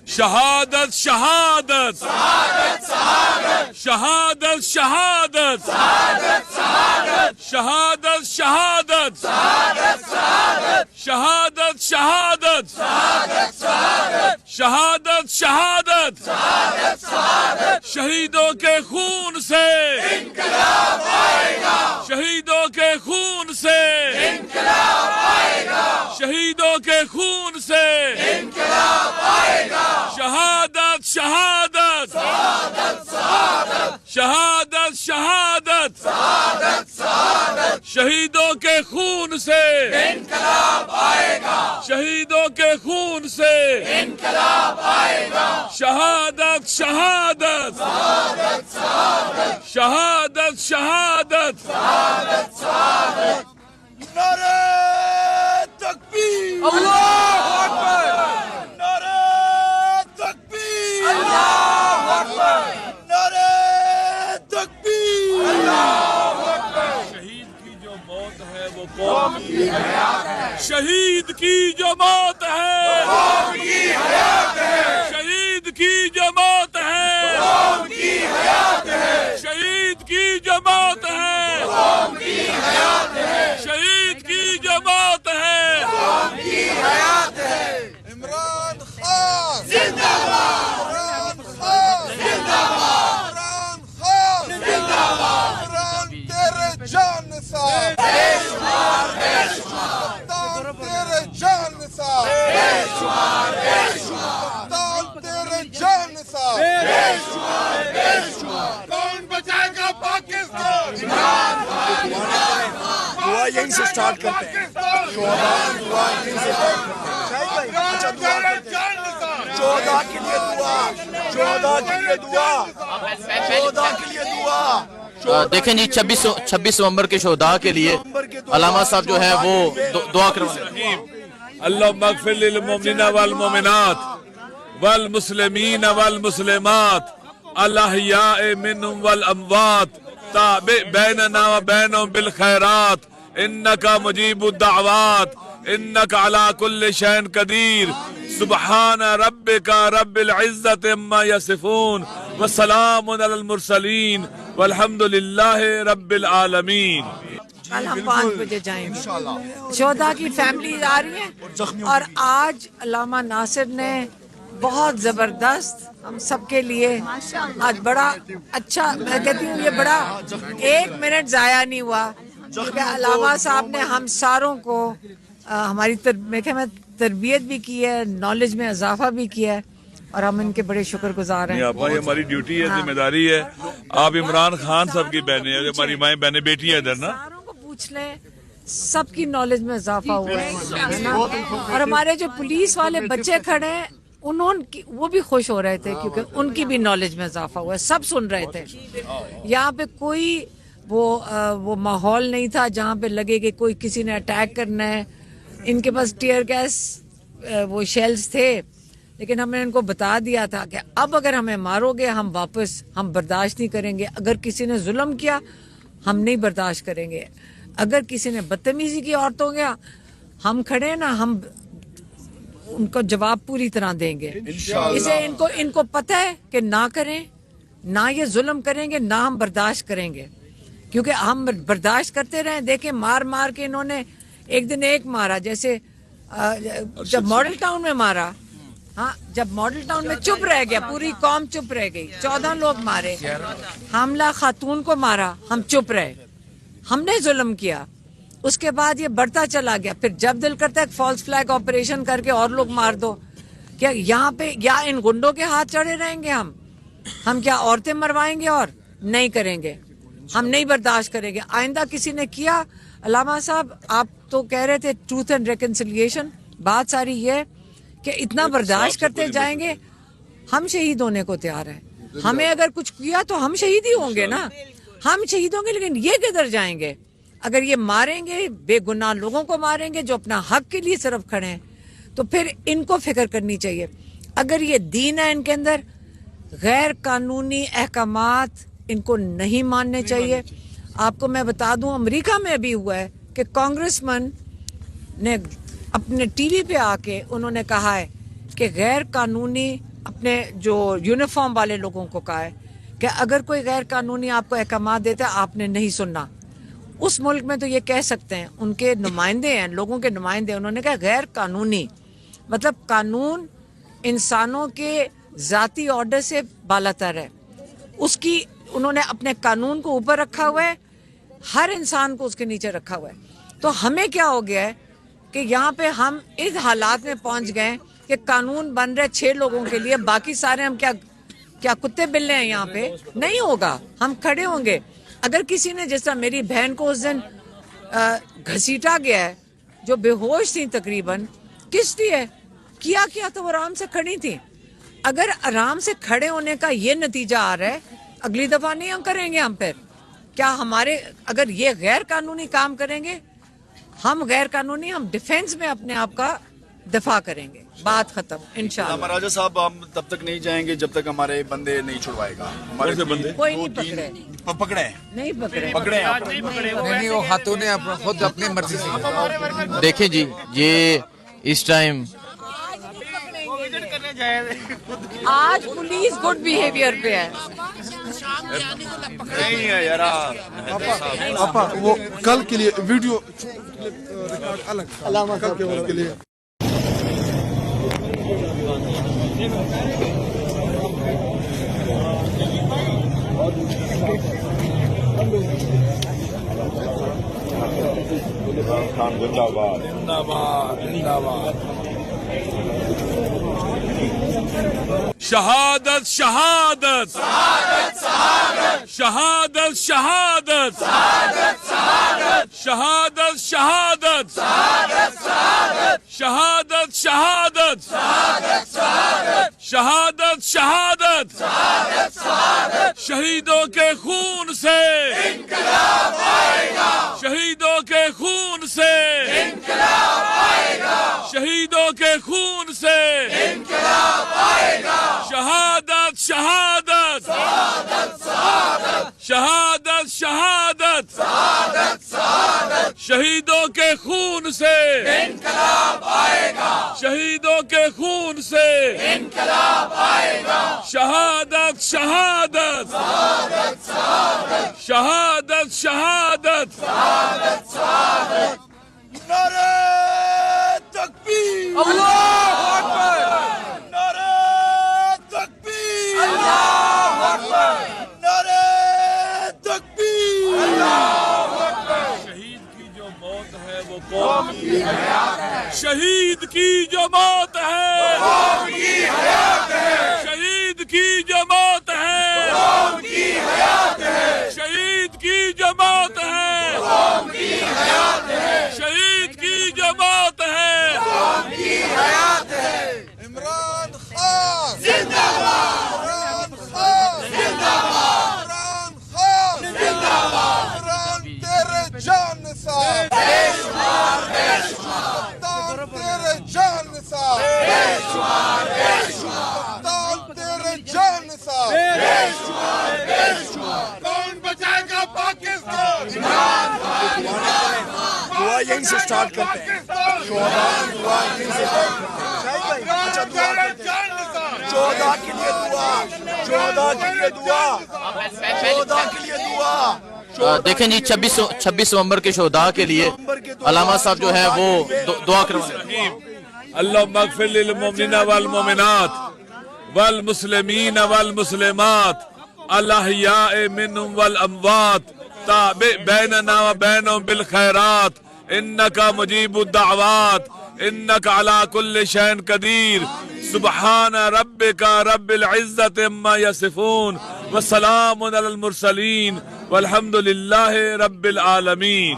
शहादत शहादत शहादत शहादत शहादत शहादत शहादत शहादत शहादत शहादत शहीदों के खून से इंकलाब आएगा, शहीदों के खून से इंकलाब आएगा, शहीदों के खून से इंकलाब आएगा, शहादत शहादत शहादत शहादत शहादत शहीदों के खून से इंकलाब आएगा, शहीदों के खून से इंकलाब आएगा, शहादत शहादत शहादत शहादत शहादत। नारे तकबीर, अल्लाहु अकबर, नारे तकबीर, अल्लाहु अकबर, नारे तकबीर, अल्लाहु अकबर। शहीद की जो मौत है वो कौम की हयात है, शहीद की जो मौत है कौम की हयात है, शहीद की जो मौत है कौम की हयात है, शहीद की जो मौत है कौम की हयात है, शहीद की जो मौत है कौम की हयात है। इमरान खान जिंदाबाद, इमरान खान जिंदाबाद, इमरान खान जिंदाबाद, इमरान तेरे जान निसार, बेशुमार बेशुमार, कप्तान तेरे जान निसार, बेशुमार बेशुमार, कप्तान तेरे जान निसार, बेशुमार बेशुमार। कौन बचाएगा पाकिस्तान? इमरान खान दुआ यहीं से स्टार्ट करते हैं। दुआ यहीं से स्टार्ट करते हैं। अच्छा दुआ करते हैं। 14 के लिए दुआ, 14 के लिए दुआ, 14 के लिए दुआ। देखें जी 26 नवंबर के शोहदा के लिए अलामा साहब जो है वो दुआ करवाएं। अल्लाहुम्मा मगफिर लिल मुमिनीना वल मुमिनात वल मुस्लिमीना वल मुस्लिमात अल अहयाए मिनहुम वल अमवात ताबि बैनना व बैनहुम बिल खैरात इन्नका मुजीबुद दाअवात इन्नका अला कुल्लि शैइन कदीर सुब्हान रब्बिका रब्बिल इज्जति अम्मा यसिफून व सलामुन अलल मुरसलीन वल्हम्दुलिल्लाहि रब्बिल आलमीन। कल हम 5 बजे जाएंगे। शोहदा की फैमिली आ रही है और आज अल्लामा नासिर ने बहुत जबरदस्त हम सबके लिए आज बड़ा अच्छा, मैं कहती हूँ ये बड़ा 1 मिनट जाया नहीं हुआ क्योंकि अल्लामा साहब ने हम सारों को हमारी तरबियत भी की है, नॉलेज में इजाफा भी किया है और हम इनके बड़े शुक्रगुजार हैं। भाई हमारी ड्यूटी है, जिम्मेदारी है। आप इमरान खान साहब की बहनें हैं, हमारी माएँ बहनें बेटियां इधर ना, सारों को पूछ लें, सबकी नॉलेज में इजाफा हुआ है ना। और हमारे जो पुलिस वाले बच्चे खड़े हैं उन्होंने वो भी खुश हो रहे थे क्योंकि उनकी भी नॉलेज में इजाफा हुआ है, सब सुन रहे थे। यहाँ पे कोई वो माहौल नहीं था जहाँ पे लगे कि कोई किसी ने अटैक करना है। इनके पास टीयर गैस वो शेल्स थे, लेकिन हमने इनको बता दिया था कि अब अगर हमें मारोगे हम बर्दाश्त नहीं करेंगे। अगर किसी ने जुल्म किया हम नहीं बर्दाश्त करेंगे। अगर किसी ने बदतमीजी की औरतों के हम खड़े ना, हम उनको जवाब पूरी तरह देंगे। इसे इनको पता है कि ना करें, ना ये जुल्म करेंगे, ना हम बर्दाश्त करेंगे क्योंकि हम बर्दाश्त करते रहे। देखें मार मार के इन्होंने एक दिन एक मारा, जैसे जब मॉडल टाउन में मारा, हाँ जब मॉडल टाउन में चुप रह गया, पूरी कौम चुप रह गई, 14 लोग मारे। हमला खातून को मारा, हम चुप रहे, हमने जुल्म किया। उसके बाद ये बढ़ता चला गया। फिर जब दिल करता है फॉल्स फ्लैग ऑपरेशन करके और लोग मार दो। क्या यहाँ पे या इन गुंडों के हाथ चढ़े रहेंगे? हम क्या औरतें मरवाएंगे? और नहीं करेंगे, हम नहीं बर्दाश्त करेंगे। आइंदा किसी ने किया, अल्लामा साहब आप तो कह रहे थे ट्रूथ एंड रिकन्सिलिएशन, बात सारी ये कि इतना बर्दाश्त करते जाएंगे। हम शहीद होने को तैयार हैं। हमें अगर कुछ किया तो हम शहीद ही होंगे ना, हम शहीद होंगे। लेकिन ये किधर जाएंगे? अगर ये मारेंगे, बेगुनाह लोगों को मारेंगे जो अपना हक के लिए सिर्फ खड़े हैं, तो फिर इनको फिक्र करनी चाहिए। अगर ये दीन है इनके अंदर, गैर कानूनी अहकामात इनको नहीं मानने चाहिए। आपको मैं बता दूं, अमेरिका में भी हुआ है कि कांग्रेसमैन ने अपने टीवी पे आके उन्होंने कहा है कि गैर कानूनी اپنے جو یونیفارم والے لوگوں کو کہا ہے کہ اگر کوئی غیر قانونی آپ کو احکامات دیتا ہے آپ نے نہیں سننا. اس ملک میں تو یہ کہہ سکتے ہیں, ان کے نمائندے ہیں, لوگوں کے نمائندے, انہوں نے کہا غیر قانونی مطلب قانون انسانوں کے ذاتی آرڈر سے بالاتر ہے. اس کی انہوں نے اپنے قانون کو اوپر رکھا ہوا ہے, ہر انسان کو اس کے نیچے رکھا ہوا ہے. تو ہمیں کیا ہو گیا ہے کہ یہاں پہ ہم اس حالات میں پہنچ گئے کہ قانون بن رہے 6 لوگوں کے لیے, باقی سارے ہم کیا کتے بلے ہیں یہاں پہ. نہیں ہوگا, ہم کھڑے ہوں گے. اگر کسی نے جس طرح میری بہن کو اس دن گھسیٹا گیا ہے, جو بے ہوش تھی تقریباً, کس لیے کیا تو وہ آرام سے کھڑی تھی. اگر آرام سے کھڑے ہونے کا یہ نتیجہ آ رہا ہے, اگلی دفعہ نہیں ہم کریں گے. ہم پھر کیا ہمارے اگر یہ غیر قانونی کام کریں گے, ہم غیر قانونی, ہم ڈیفینس میں اپنے آپ کا دفاع کریں گے. بات ختم انشاءاللہ. مہاراجہ صاحب ہم تب تک نہیں جائیں گے جب تک ہمارے بندے نہیں چھڑوائے گا. ہمارے بندے کوئی نہیں پکڑے, پکڑے نہیں پکڑے, پکڑے نہیں, وہ خاتون نے خود اپنی مرضی سے. دیکھیں جی, یہ اس ٹائم آج پولیس گڈ بیہیویئر پہ ہے. نہیں ہے یار. آپا وہ کل کے لیے ویڈیو ریکارڈ الگ کل کے لیے. شہادت شہادت شہادت شہادت شہادت شہادت شہادت شہادت شہادت شہادت شہادت شہیدوں کے خون سے انقلاب آئے گا. شہیدوں کے خون سے انقلاب آئے گا. شہیدوں کے خون سے انقلاب آئے گا. شہادت شہادت شہادت شہادت شہادت شہیدوں کے خون سے انقلاب آئے گا. شہیدوں کے خون سے انقلاب آئے گا. شہادت شہادت شہادت شہادت نعرہ تکبیر. اللہ اکبر. نعرہ تکبیر. اللہ اکبر. نعرہ تکبیر. شہید کی جو موت ہے وہ قوم کی حیات ہے. شہید کی جو موت ہے قوم کی حیات ہے. شہید کی جو موت ہے قوم کی حیات ہے. شہید کی جو موت ہے قوم کی حیات ہے. شہید کی جو موت ہے قوم کی حیات ہے. عمران خان زندہ باد. عمران خان زندہ باد. عمران خان زندہ باد. عمران تیرے جان نثار. بے شمار بے شمار. کپتان تیرے جان نثار. بے شمار بے شمار. کپتان تیرے جان نثار. بے شمار بے شمار. کون بچائے گا پاکستان؟ عمران خان. دعا یہیں سے سٹارٹ کرتے ہیں. دعا یہیں سے سٹارٹ کرتے ہیں. اچھا دعا کرتے ہیں. 14 کے لیے دعا. 14 کے لیے دعا. 14 کے لیے دعا. دیکھیں جی, 26 نومبر کے شہداء کے لیے علامہ صاحب جو ہے وہ دعا کروائیں. اللهم اغفر للمؤمنین والمؤمنات والمسلمین والمسلمات الاحیاء منهم والاموات تابع بیننا وبینهم بالخیرات انک مجیب الدعوات انک علی کل شیء قدیر. سبحان ربک رب العزت عما یصفون وسلام علی المرسلین والحمد للہ رب العالمین.